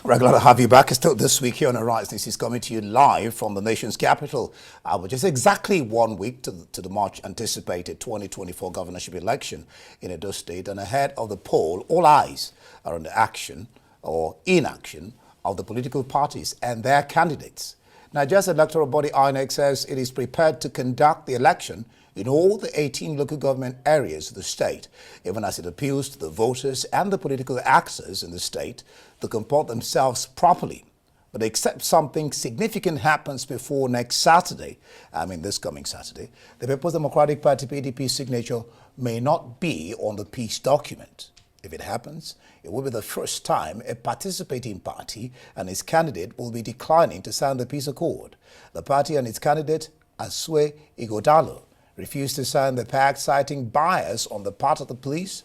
We're glad to have you back. It's still this week here on Arise. This is coming to you live from the nation's capital, which is exactly 1 week to the much anticipated 2024 governorship election in Edo State. And ahead of the poll, all eyes are on the action or inaction of the political parties and their candidates. Nigeria's electoral body INEC says it is prepared to conduct the election in all the 18 local government areas of the state, even as it appeals to the voters and the political actors in the state to comport themselves properly. But except something significant happens before next Saturday, this coming Saturday, the People's Democratic Party PDP signature may not be on the peace document. If it happens, it will be the first time a participating party and its candidate will be declining to sign the peace accord. The party and its candidate, Asue Igodalo, refused to sign the pact, citing bias on the part of the police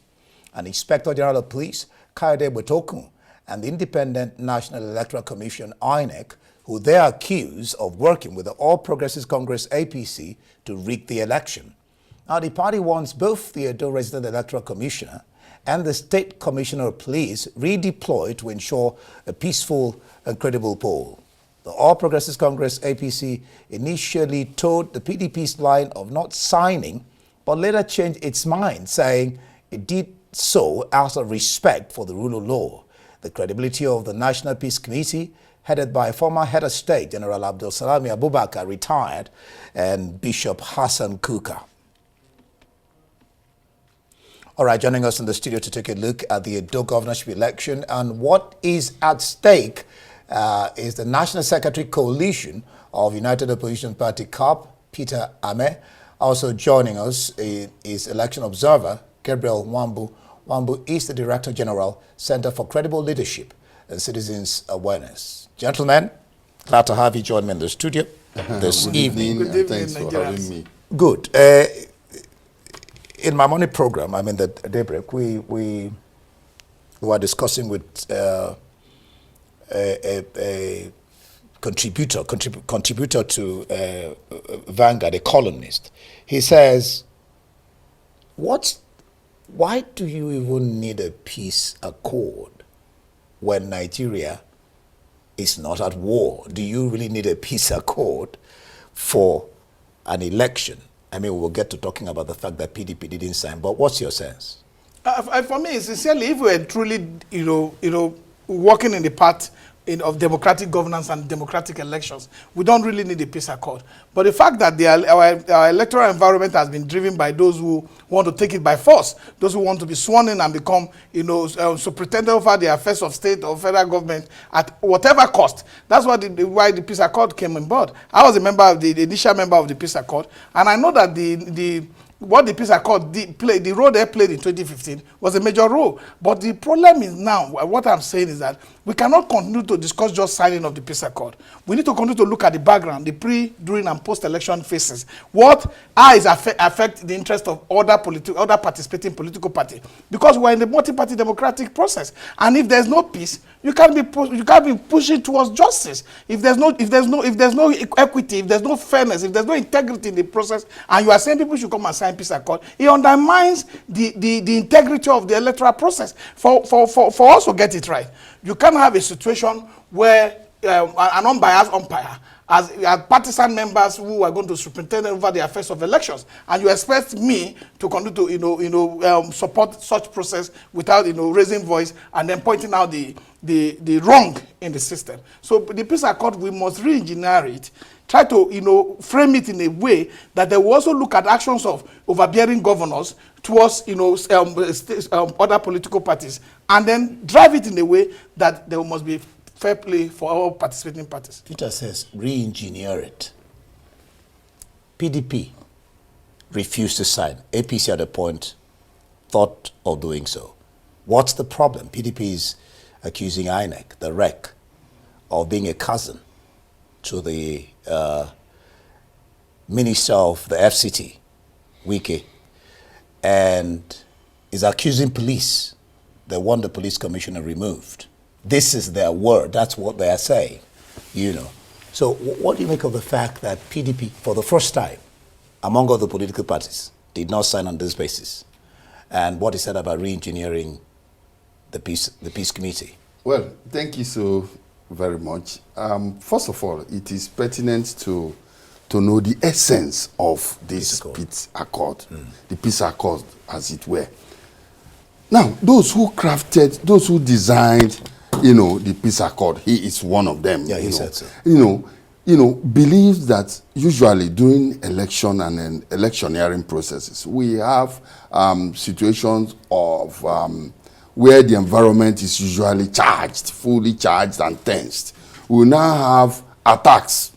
and Inspector General of Police, Kayode Botokun, and the Independent National Electoral Commission, INEC, who they are accused of working with the All Progressives Congress, APC, to rig the election. Now, the party wants both the Edo Resident Electoral Commissioner and the State Commissioner of Police redeployed to ensure a peaceful and credible poll. The All Progressives Congress, APC, initially toed the PDP's line of not signing, but later changed its mind, saying it did so out of respect for the rule of law. The credibility of the National Peace Committee, headed by former head of state, General Abdul Salami Abubakar, retired, and Bishop Hassan Kuka. All right, joining us in the studio to take a look at the Edo governorship election and what is at stake is the National Secretary Coalition of United Opposition Party COP, Peter Ameh. Also joining us is election observer Gabriel Nwanbu. Nwanbu is the Director General, Center for Credible Leadership and Citizens Awareness. Gentlemen, glad to have you join me in the studio this evening. Good evening, thanks for having me. Good. In my morning program, the daybreak, we were discussing with a contributor to Vanguard, a columnist. He says, why do you even need a peace accord when Nigeria is not at war? Do you really need a peace accord for an election? We'll get to talking about the fact that PDP didn't sign, but what's your sense? For me, sincerely, if we're truly, working in the path of democratic governance and democratic elections, we don't really need a peace accord. But the fact that our electoral environment has been driven by those who want to take it by force, those who want to be sworn in and become, superintendent over the affairs of state or federal government at whatever cost. That's why the peace accord came on board. I was the initial member of the peace accord, and I know that what the peace accord the role they played in 2015 was a major role. But the problem is now, what I'm saying is that we cannot continue to discuss just signing of the peace accord. We need to continue to look at the background, the pre, during, and post-election phases. What affect the interest of other participating political parties? Because we're in the multi-party democratic process, and if there's no peace, you can't be pushing towards justice. If there's no equity, if there's no fairness, if there's no integrity in the process, and you are saying people should come and sign peace accord, it undermines the integrity of the electoral process. For us to get it right, you can't have a situation where an unbiased umpire as partisan members who are going to superintend over the affairs of elections, and you expect me to continue to support such process without raising voice and then pointing out the wrong in the system. So the peace accord, we must re-engineer it, try to frame it in a way that they will also look at actions of overbearing governors towards other political parties, and then drive it in a way that there must be fair play for all participating parties. Peter says re-engineer it. PDP refused to sign. APC at a point thought of doing so. What's the problem? PDP is accusing INEC, the REC, of being a cousin to the Minister of the FCT, Wike, and is accusing police. They want the police commissioner removed. This is their word. That's what they are saying, So what do you make of the fact that PDP, for the first time, among other political parties, did not sign on this basis? And what is said about re-engineering the peace committee? Well, thank you so very much. First of all, it is pertinent to know the essence of this peace accord, the peace accord, as it were. Now, those who crafted, those who designed, the peace accord, he is one of them. Yeah, he said so. Believes that usually during election and electioneering processes, we have situations of where the environment is usually charged, fully charged and tensed. We now have attacks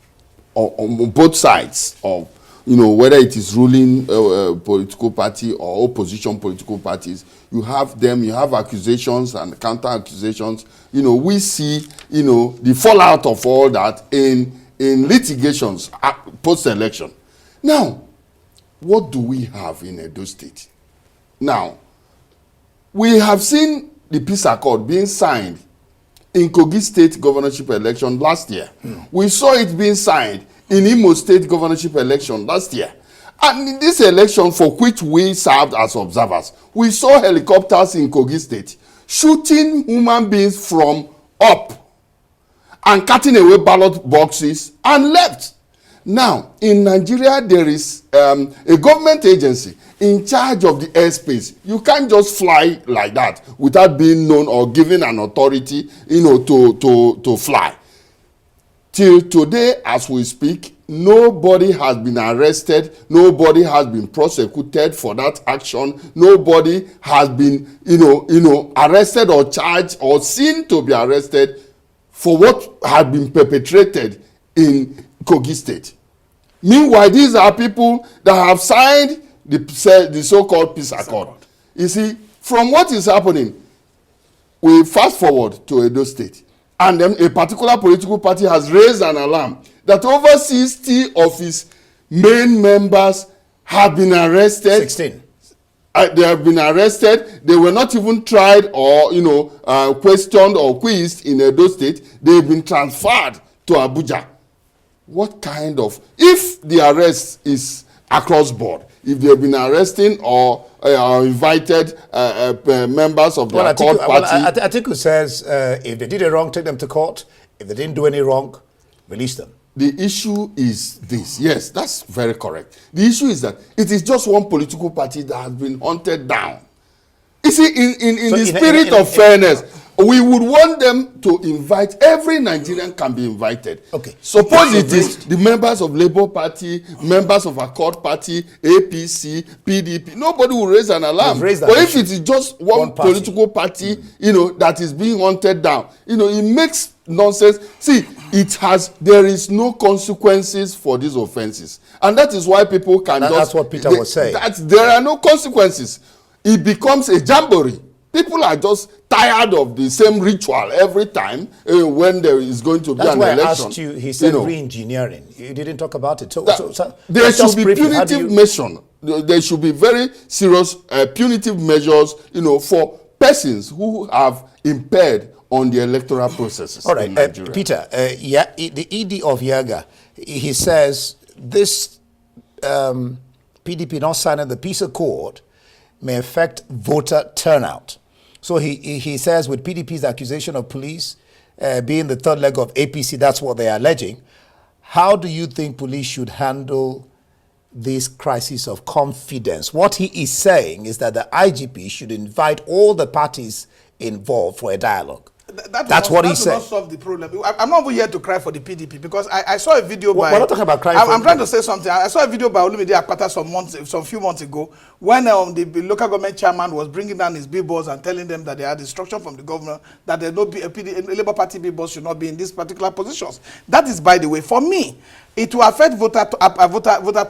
on both sides of, whether it is ruling political party or opposition political parties. You have them, you have accusations and counter accusations. We see, the fallout of all that in litigations post-election. Now, what do we have in Edo State? Now, we have seen the peace accord being signed in Kogi State governorship election last year. We saw it being signed in Imo State governorship election last year. And in this election for which we served as observers, we saw helicopters in Kogi State shooting human beings from up and cutting away ballot boxes and left. Now, in Nigeria, there is a government agency in charge of the airspace. You can't just fly like that without being known or given an authority, to fly. Till today, as we speak, nobody has been arrested. Nobody has been prosecuted for that action. Nobody has been, arrested or charged or seen to be arrested for what had been perpetrated in Kogi State. Meanwhile, these are people that have signed the so-called peace accord. You see, from what is happening, we fast forward to Edo State, and then a particular political party has raised an alarm that over 60 of its main members have been arrested. 16. They have been arrested. They were not even tried or, questioned or quizzed in Edo State. They've been transferred to Abuja. What kind of, if the arrest is across board, if they've been arresting or invited members of the Accord Party. Atiku says if they did it wrong, take them to court. If they didn't do any wrong, release them. The issue is this. Yes, that's very correct. The issue is that it is just one political party that has been hunted down. You see, in the spirit of fairness, we would want them to invite, every Nigerian can be invited. Okay. Suppose it is the members of Labour Party, members of Accord Party, APC, PDP. Nobody will raise an alarm. But if it is just one political party, that is being hunted down, it makes nonsense. See, there is no consequences for these offenses. And that is why people can That's what Peter was saying. There are no consequences. It becomes a jamboree. People are just tired of the same ritual every time when there is going to be an election. That's why I asked you, he said re-engineering. You didn't talk about it. There should be punitive measures. There should be very serious punitive measures, for persons who have impaired on the electoral processes. All right, Peter, the ED of Yaga, he says this PDP not signing the peace accord may affect voter turnout. So he says with PDP's accusation of police being the third leg of APC, that's what they are alleging. How do you think police should handle this crisis of confidence? What he is saying is that the IGP should invite all the parties involved for a dialogue. That's what he said. That will not solve the problem. I'm not even here to cry for the PDP because I saw a video by... We're not talking about crying. I'm trying to say something. I saw a video by Olumide Akpata some few months ago when the local government chairman was bringing down his billboards and telling them that they had instruction from the governor that there no be a Labour Party billboards should not be in these particular positions. That is, by the way, for me, it will affect voter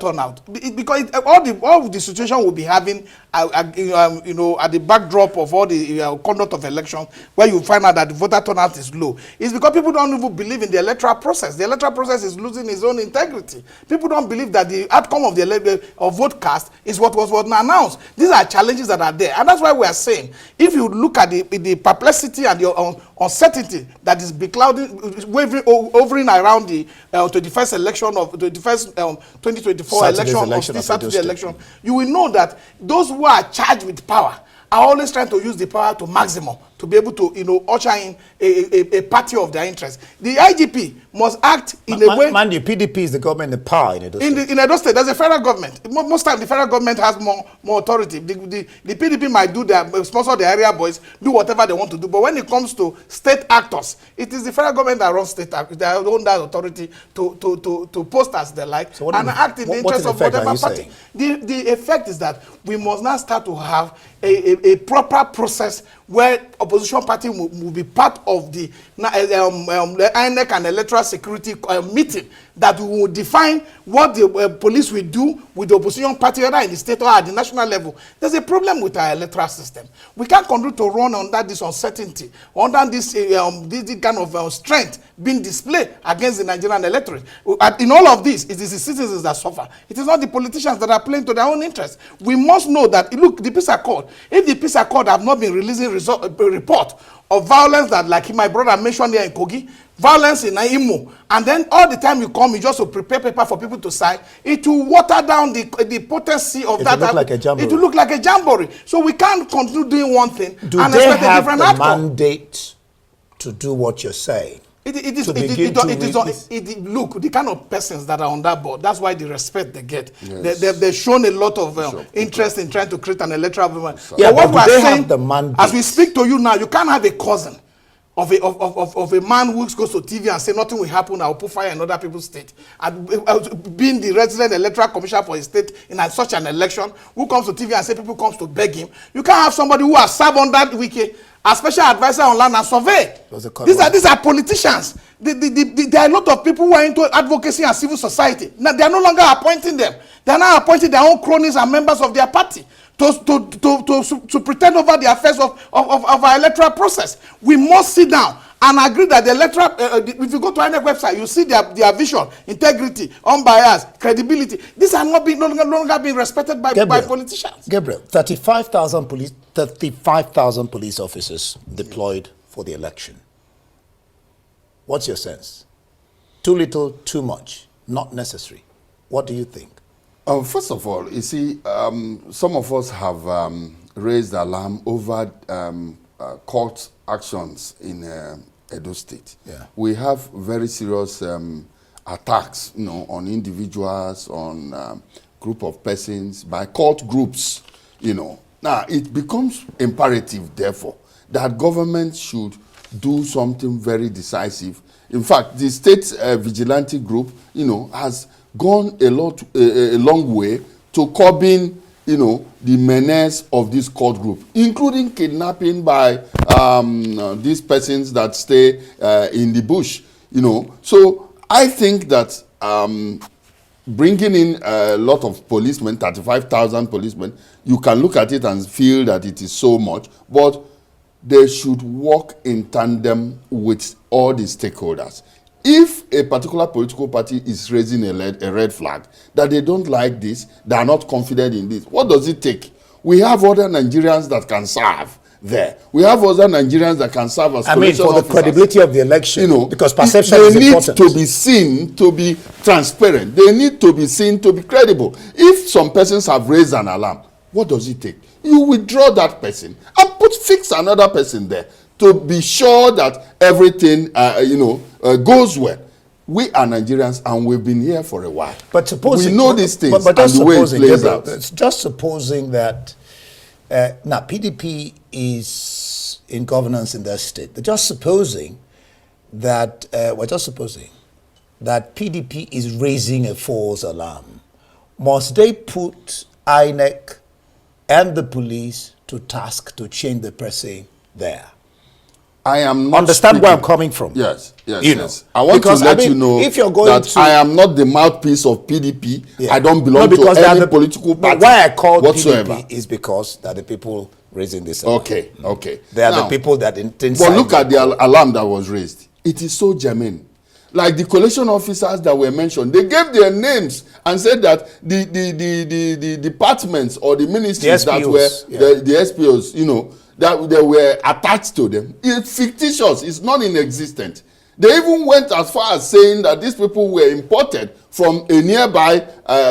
turnout because all the situation we'll be having, at the backdrop of all the conduct of elections, where you find out that the voter turnout is low, is because people don't even believe in the electoral process. The electoral process is losing its own integrity. People don't believe that the outcome of the vote cast is what was announced. These are challenges that are there, and that's why we are saying, if you look at the perplexity and the uncertainty that is hovering around the 21st election of the first 2024 election of this Saturday election, you will know that those who are charged with power are always trying to use the power to maximum to be able to, usher in a party of their interest. The IGP must act in a way. Man, the PDP is the government in power in Edo State. In Edo State, there's a federal government. Most times, the federal government has more authority. The PDP might sponsor the area boys, do whatever they want to do. But when it comes to state actors, it is the federal government that runs state actors. They own that authority to post as they like and act in the interest of whatever party. The effect is that we must now start to have a proper process where opposition party will be part of the INEC and Electoral Security meeting that will define what the police will do with the opposition party, whether in the state or at the national level. There's a problem with our electoral system. We can't continue to run under this uncertainty, under this kind of strength being displayed against the Nigerian electorate. In all of this, it is the citizens that suffer. It is not the politicians that are playing to their own interests. We must know that, look, the peace accord, if the peace accord have not been releasing report of violence that, like my brother mentioned here in Kogi, violence in Imo, and then all the time you come, you just to prepare paper for people to sign, it will water down the potency of that. It will look like a jamboree. So we can't continue doing one thing and expect a different outcome. Do they have the mandate to do what you're saying? Look, the kind of persons that are on that board, that's why the respect they get. Yes. They've shown a lot of interest in trying to create an electoral movement. Yeah, but what we're saying, have the mandate? As we speak to you now, you can't have a cousin of a man who goes to TV and say nothing will happen, I will put fire in other people's state. And being the resident electoral commissioner for a state in such an election, who comes to TV and say people comes to beg him. You can't have somebody who has served on that wiki, a special advisor on land and survey. These are politicians. There are a lot of people who are into advocacy and civil society. Now, they are no longer appointing them. They are now appointing their own cronies and members of their party to pretend over the affairs of our electoral process. We must sit down and agree that the electoral, if you go to INEC website, you see their vision, integrity, unbiased, credibility. These are no longer being respected by politicians. Gabriel, 35,000 police officers deployed for the election. What's your sense? Too little, too much, not necessary. What do you think? First of all, you see, some of us have raised alarm over court actions in Edo State. Yeah. We have very serious attacks, on individuals, on group of persons, by court groups, Now, it becomes imperative, therefore, that government should do something very decisive. In fact, the state vigilante group, has gone a long way to curbing, the menace of this court group, including kidnapping by these persons that stay in the bush, So I think that bringing in a lot of policemen, 35,000 policemen, you can look at it and feel that it is so much, but they should work in tandem with all the stakeholders. If a particular political party is raising a red flag, that they don't like this, they are not confident in this, what does it take? We have other Nigerians that can serve there. We have other Nigerians that can serve as for the credibility of the election, because perception is important. They need to be seen to be transparent. They need to be seen to be credible. If some persons have raised an alarm, what does it take? You withdraw that person and fix another person there to be sure that everything, goes well. We are Nigerians and we've been here for a while. But supposing we know these things but and the way it plays out. It's just supposing that now PDP is in governance in their state. They're just supposing that that PDP is raising a false alarm. Must they put INEC and the police to task to change the person there? I am not understand where I'm coming from. Yes. I want to let you know if you're going that I am not the mouthpiece of PDP. Yeah. I don't belong to any political party. Why I call whatsoever. PDP is because they're the people raising this alarm. Okay. They are the people that intend. But look at the alarm that was raised. It is so germane. Like the collation officers that were mentioned, they gave their names and said that the departments or the ministries that were the SPOs, that they were attached to them. It's fictitious. It's non-existent. They even went as far as saying that these people were imported from a nearby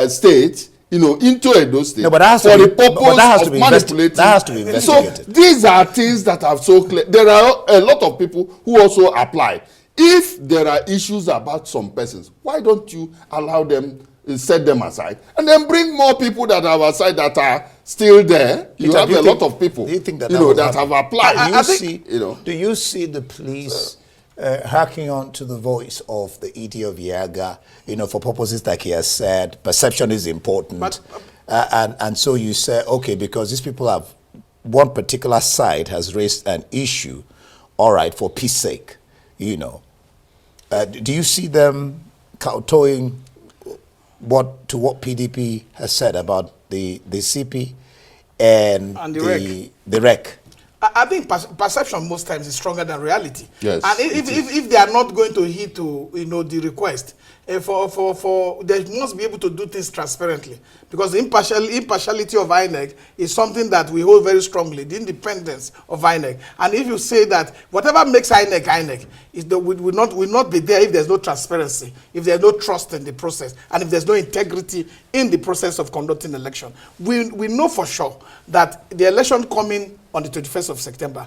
state into Edo State No, but that has for to the be- but purpose that has to of be manipulating. that has to be So investigated. these are things that are so clear. There are a lot of people who also apply. If there are issues about some persons, why don't you allow them, set them aside, and then bring more people that are aside that are still there? You Peter, have a lot of people, do you think that that have applied. Do you see the police hacking on to the voice of the ED of Yaga, for purposes like he has said, perception is important, and so you say, okay, because these people have, one particular side has raised an issue, all right, for peace sake, do you see them kowtowing what PDP has said about the CP and the REC? I think perception most times is stronger than reality. Yes, and if they are not going to heed to the request, for they must be able to do things transparently, because the impartiality of INEC is something that we hold very strongly. The independence of INEC, and if you say that whatever makes INEC will not be there if there's no transparency, if there's no trust in the process, and if there's no integrity in the process of conducting election. We know for sure that the election coming on the 21st of September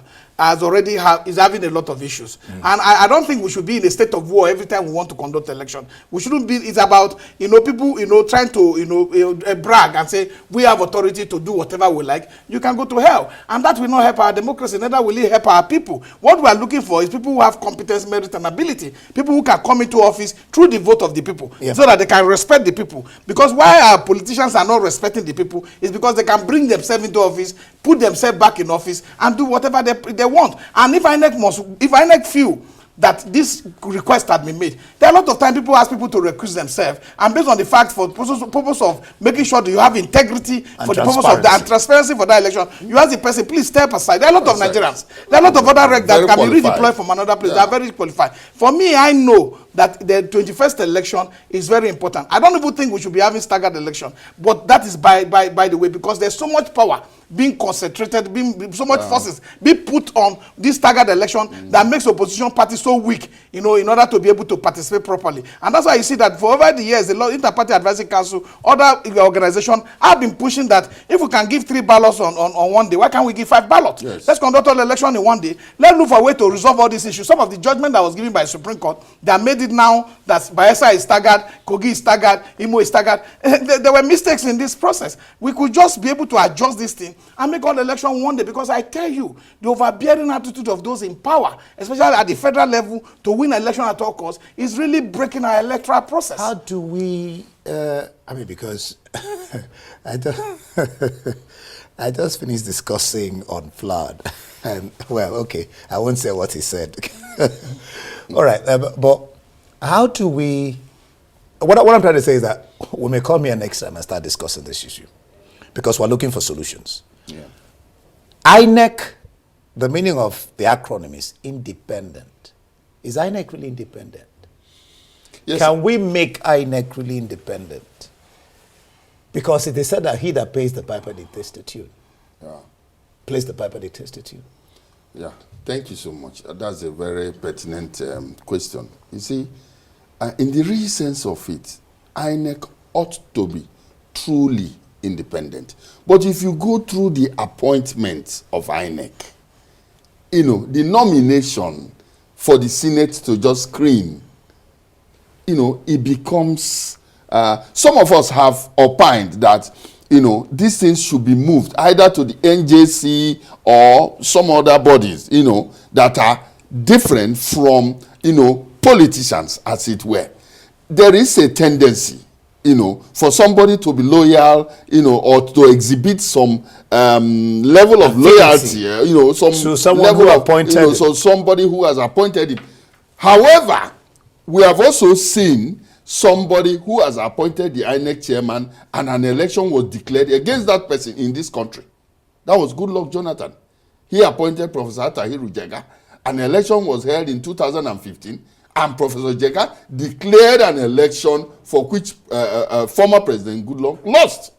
is having a lot of issues. And I don't think we should be in a state of war every time we want to conduct election. We shouldn't be. It's about people trying to brag and say we have authority to do whatever we like. You can go to hell, and that will not help our democracy. Neither will it help our people. What we are looking for is people who have competence, merit, and ability. People who can come into office through the vote of the people, so that they can respect the people. Because why our politicians are not respecting the people is because they can bring themselves into office, put themselves back in office, and do whatever they want. And if INEC feel that this request had been made, there are a lot of time people ask people to recuse themselves, and based on the fact, for the purpose of making sure that you have integrity, and for the purpose of that, and transparency for that election, you ask the person, please step aside. There are a lot of Nigerians, there are a lot of other rec that can be redeployed from another place. They are very qualified. For me, I know that the 21st election is very important. I don't even think we should be having staggered election, but that is by the way, because there's so much power being concentrated, so much forces being put on this staggered election that makes opposition parties so weak, in order to be able to participate properly. And that's why you see that for over the years, the Inter-Party Advisory Council, other organizations have been pushing that if we can give 3 ballots on one day, why can't we give 5 ballots? Yes. Let's conduct all election in one day. Let's look for a way to resolve all these issues. Some of the judgment that was given by the Supreme Court, that made it now that Bayelsa is staggered, Kogi is staggered, Imo is staggered. There were mistakes in this process. We could just be able to adjust this thing and make all the election one day, because I tell you, the overbearing attitude of those in power, especially at the federal level, to win an election at all costs, is really breaking our electoral process. How do we, because I just finished discussing on flood, and well, okay, I won't say what he said. All right, but how do we, what I'm trying to say is that we may come here next time and start discussing this issue, because we're looking for solutions. Yeah. INEC, the meaning of the acronym is independent. Is INEC really independent? Yes. Can we make INEC really independent? Because they said that he that pays the piper dictates the tune. Yeah. Plays the piper dictates the tune. Yeah, thank you so much. That's a very pertinent question. You see, in the real sense of it, INEC ought to be truly independent. But if you go through the appointment of INEC, the nomination for the Senate to just screen, it becomes, some of us have opined that, these things should be moved either to the NJC or some other bodies, that are different from, politicians, as it were. There is a tendency, for somebody to be loyal, or to exhibit some level of loyalty, some level of appointed, so somebody who has appointed him. However, we have also seen somebody who has appointed the INEC chairman, and an election was declared against that person in this country. That was Goodluck Jonathan. He appointed Professor Tahiru Jega. An election was held in 2015, and Professor Jega declared an election for which former President Goodluck lost.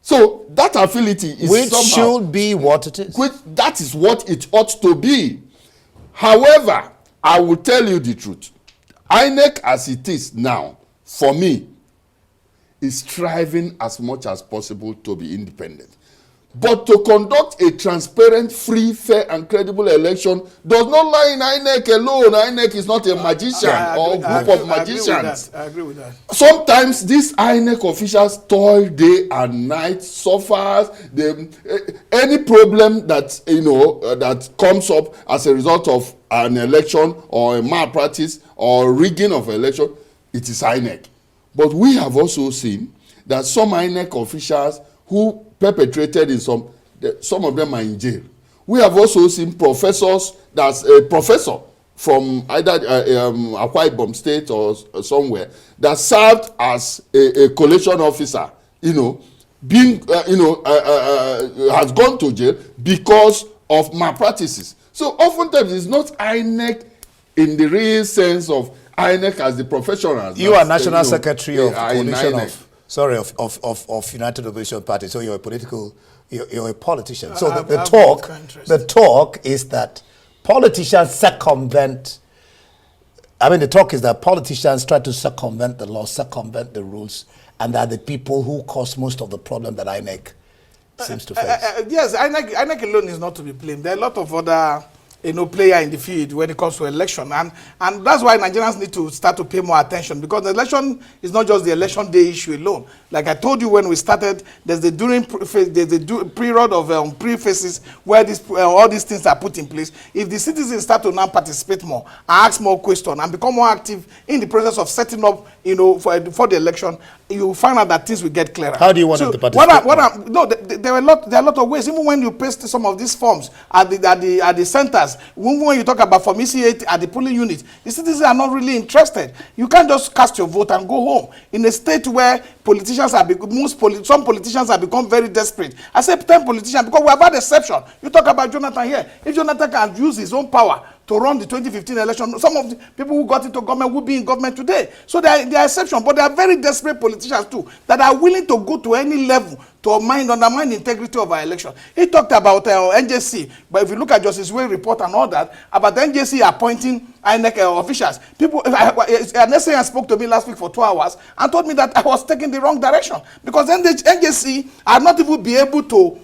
So that affinity is which somehow, should be what it is. That is what it ought to be. However, I will tell you the truth. INEC as it is now, for me, is striving as much as possible to be independent. But to conduct a transparent, free, fair, and credible election does not lie in INEC alone. INEC is not a magician or group of magicians. I agree with that. Sometimes these INEC officials toil day and night, suffers. Any problem that that comes up as a result of an election or a malpractice or rigging of election, it is INEC. But we have also seen that some INEC officials who perpetrated in some of them are in jail. We have also seen professors, that's a professor from either Akwa Ibom State or somewhere, that served as a collation officer, being has gone to jail because of malpractices. So oftentimes it's not INEC in the real sense of INEC as the professionals. You are National Secretary of the coalition of United Opposition Party, so you're a politician. So the talk is that politicians circumvent. I mean, the talk is that politicians try to circumvent the law, circumvent the rules, and that the people who cause most of the problem that INEC seems to face. Yes, INEC alone is not to be blamed. There are a lot of other player in the field when it comes to election, and that's why Nigerians need to start to pay more attention, because the election is not just the election day issue alone. Like I told you when we started, there's the period of pre-phases where all these things are put in place. If the citizens start to now participate more, ask more questions, and become more active in the process of setting up, for the election, you will find out that things will get clearer. How do you want them to participate? There are a lot of ways. Even when you paste some of these forms at the centers, even when you talk about Form EC8 at the polling unit, the citizens are not really interested. You can't just cast your vote and go home. In a state where some politicians have become very desperate. I say 10 politicians because we have had exception. You talk about Jonathan here. If Jonathan can use his own power to run the 2015 election, some of the people who got into government will be in government today. So they are exception, but they are very desperate politicians too, that are willing to go to any level to undermine the integrity of our election. He talked about NJC, but if you look at Justice Way's report and all that, about the NJC appointing INEC officials, an SAN spoke to me last week for 2 hours and told me that I was taking the wrong direction, because NJC are not even be able to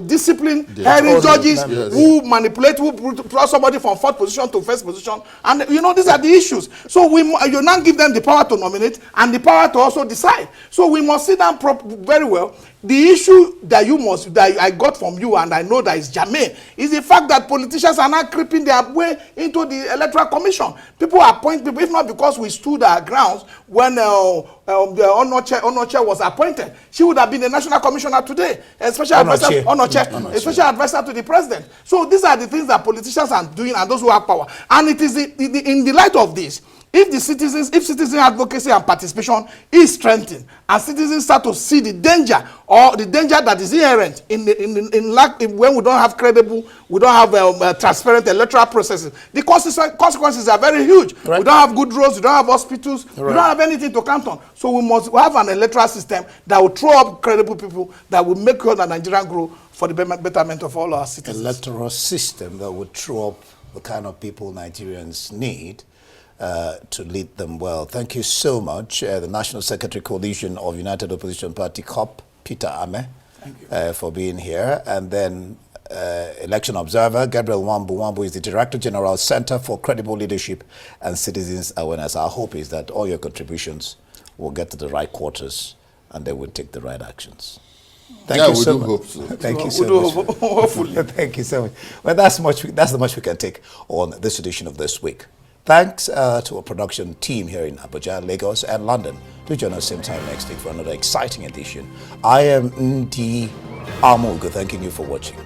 discipline hiring judges who manipulate, who throw somebody from 4th position to 1st position, and these are the issues. So you now give them the power to nominate and the power to also decide. So we must sit down very well. The issue that I got from you, and I know that is germane, is the fact that politicians are now creeping their way into the Electoral Commission. People appoint people, if not because we stood our grounds when the Onoche was appointed. She would have been the National Commissioner today, especially advisor to the president. So these are the things that politicians are doing, and those who have power. And it is in the light of this, if citizen advocacy and participation is strengthened, and citizens start to see the danger that is inherent when we don't have credible, we don't have transparent electoral processes, the consequences are very huge. Right. We don't have good roads, we don't have hospitals, right. We don't have anything to count on. So we must have an electoral system that will throw up credible people, that will make sure that Nigeria grow for the betterment of all our citizens. Electoral system that would throw up the kind of people Nigerians need to lead them well. Thank you so much, the National Secretary Coalition of United Opposition Party, COP, Peter Ameh, for being here. And then election observer, Gabriel Nwanbu. Nwanbu is the Director General, Center for Credible Leadership and Citizens Awareness. Our hope is that all your contributions will get to the right quarters and they will take the right actions. Thank you so much. Hope so. Thank you so much. Hopefully. Thank you so much. Well, that's the much we can take on this edition of This Week. Thanks to our production team here in Abuja, Lagos, and London. Do join us same time next week for another exciting edition. I am Ndi Amugu, thanking you for watching.